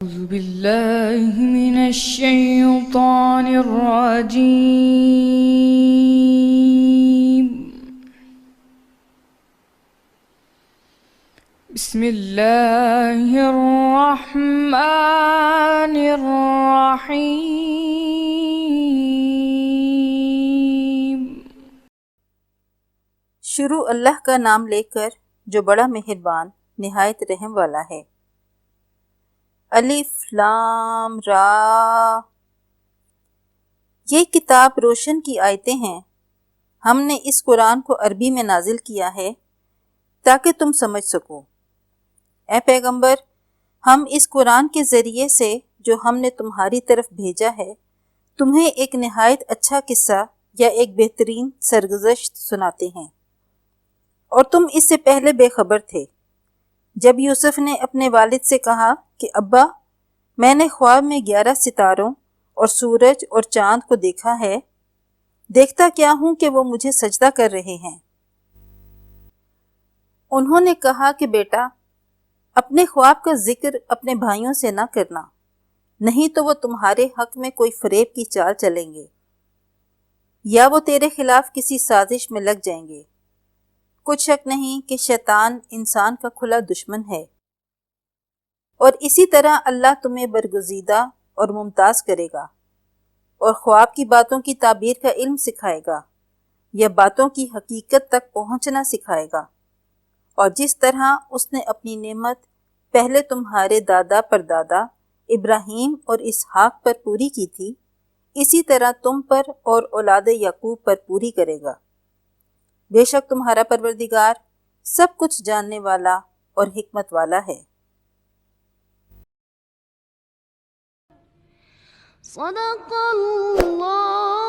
أعوذ بالله من الشيطان الرجيم. بسم الله الرحمن الرحيم. شروع اللہ کا نام لے کر جو بڑا مہربان نہایت رحم والا ہے۔ الف لام را، یہ کتاب روشن کی آیتیں ہیں۔ ہم نے اس قرآن کو عربی میں نازل کیا ہے تاکہ تم سمجھ سکو۔ اے پیغمبر، ہم اس قرآن کے ذریعے سے جو ہم نے تمہاری طرف بھیجا ہے تمہیں ایک نہایت اچھا قصہ یا ایک بہترین سرگزشت سناتے ہیں، اور تم اس سے پہلے بے خبر تھے۔ جب یوسف نے اپنے والد سے کہا کہ ابا، میں نے خواب میں 11 ستاروں اور سورج اور چاند کو دیکھا ہے، دیکھتا کیا ہوں کہ وہ مجھے سجدہ کر رہے ہیں۔ انہوں نے کہا کہ بیٹا، اپنے خواب کا ذکر اپنے بھائیوں سے نہ کرنا، نہیں تو وہ تمہارے حق میں کوئی فریب کی چال چلیں گے، یا وہ تیرے خلاف کسی سازش میں لگ جائیں گے۔ کچھ شک نہیں کہ شیطان انسان کا کھلا دشمن ہے، اور اسی طرح اللہ تمہیں برگزیدہ اور ممتاز کرے گا، اور خواب کی باتوں کی تعبیر کا علم سکھائے گا، یا باتوں کی حقیقت تک پہنچنا سکھائے گا۔ اور جس طرح اس نے اپنی نعمت پہلے تمہارے دادا پردادا ابراہیم اور اسحاق پر پوری کی تھی، اسی طرح تم پر اور اولاد یعقوب پر پوری کرے گا۔ بے شک تمہارا پروردگار سب کچھ جاننے والا اور حکمت والا ہے۔ صدق اللہ